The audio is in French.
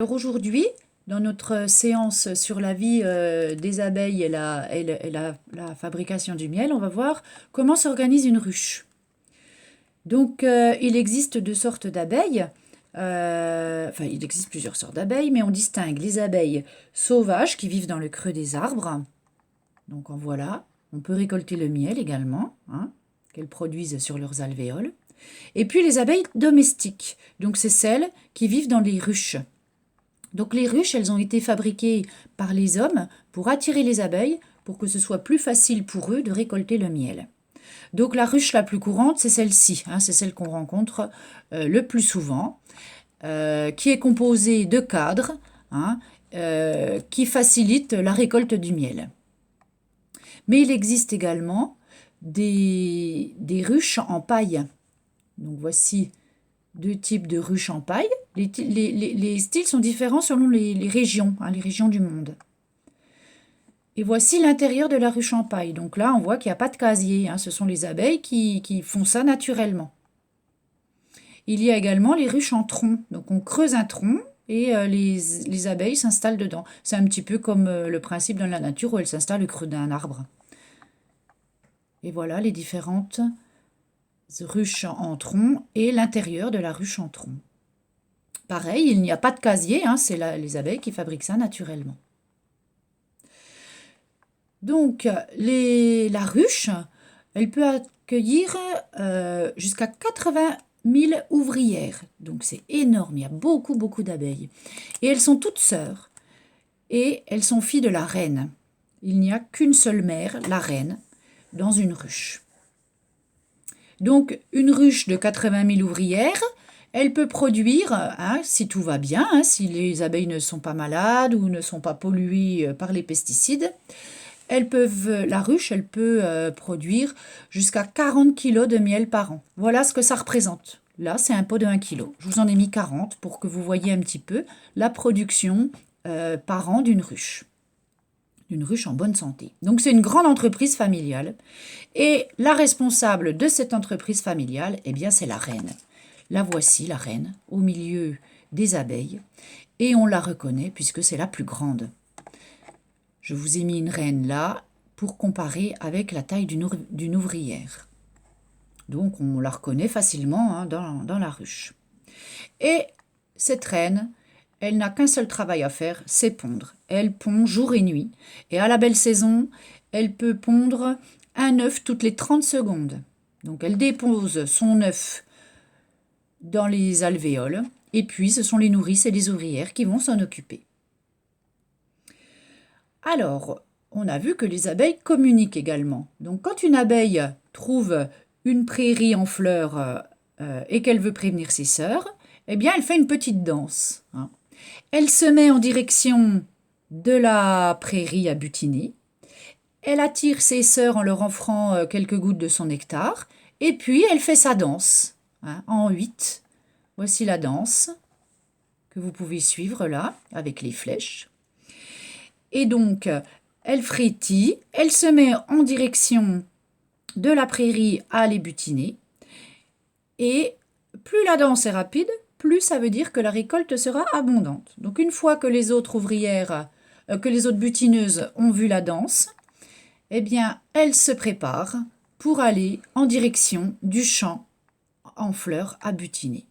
Alors aujourd'hui, dans notre séance sur la vie des abeilles et la fabrication du miel, on va voir comment s'organise une ruche. Donc, il existe deux sortes d'abeilles. Enfin, il existe plusieurs sortes d'abeilles, mais on distingue les abeilles sauvages qui vivent dans le creux des arbres. Donc, en voilà. On peut récolter le miel également, hein, qu'elles produisent sur leurs alvéoles. Et puis les abeilles domestiques. Donc, c'est celles qui vivent dans les ruches. Donc les ruches, elles ont été fabriquées par les hommes pour attirer les abeilles, pour que ce soit plus facile pour eux de récolter le miel. Donc la ruche la plus courante, c'est celle-ci, hein, c'est celle qu'on rencontre le plus souvent, qui est composée de cadres, hein, qui facilitent la récolte du miel. Mais il existe également des ruches en paille. Donc voici deux types de ruches en paille. Les styles sont différents selon les régions, hein, les régions du monde. Et voici l'intérieur de la ruche en paille. Donc là, on voit qu'il n'y a pas de casier, hein, ce sont les abeilles qui font ça naturellement. Il y a également les ruches en tronc. Donc on creuse un tronc et les abeilles s'installent dedans. C'est un petit peu comme le principe dans la nature où elles s'installent au creux d'un arbre. Et voilà les différentes ruches en tronc et l'intérieur de la ruche en tronc. Pareil, il n'y a pas de casier, hein, c'est les abeilles qui fabriquent ça naturellement. Donc, la ruche, elle peut accueillir jusqu'à 80 000 ouvrières. Donc, c'est énorme, il y a beaucoup, beaucoup d'abeilles. Et elles sont toutes sœurs. Et elles sont filles de la reine. Il n'y a qu'une seule mère, la reine, dans une ruche. Donc, une ruche de 80 000 ouvrières, elle peut produire, hein, si tout va bien, hein, si les abeilles ne sont pas malades ou ne sont pas polluées par les pesticides, la ruche, elle peut produire jusqu'à 40 kg de miel par an. Voilà ce que ça représente. Là, c'est un pot de 1 kg. Je vous en ai mis 40 pour que vous voyez un petit peu la production par an d'une ruche en bonne santé. Donc, c'est une grande entreprise familiale. Et la responsable de cette entreprise familiale, eh bien, c'est la reine. La voici, la reine, au milieu des abeilles. Et on la reconnaît puisque c'est la plus grande. Je vous ai mis une reine là pour comparer avec la taille d'une ouvrière. Donc, on la reconnaît facilement, hein, dans la ruche. Et cette reine, elle n'a qu'un seul travail à faire, c'est pondre. Elle pond jour et nuit. Et à la belle saison, elle peut pondre un œuf toutes les 30 secondes. Donc elle dépose son œuf dans les alvéoles. Et puis ce sont les nourrices et les ouvrières qui vont s'en occuper. Alors, on a vu que les abeilles communiquent également. Donc quand une abeille trouve une prairie en fleurs et qu'elle veut prévenir ses sœurs, eh bien elle fait une petite danse, hein. Elle se met en direction de la prairie à butiner. Elle attire ses sœurs en leur offrant quelques gouttes de son nectar. Et puis, elle fait sa danse, hein, en 8. Voici la danse que vous pouvez suivre là, avec les flèches. Et donc, elle frétille, elle se met en direction de la prairie à aller butiner. Et plus la danse est rapide, plus ça veut dire que la récolte sera abondante. Donc une fois que les autres ouvrières, que les autres butineuses ont vu la danse, eh bien, elles se préparent pour aller en direction du champ en fleurs à butiner.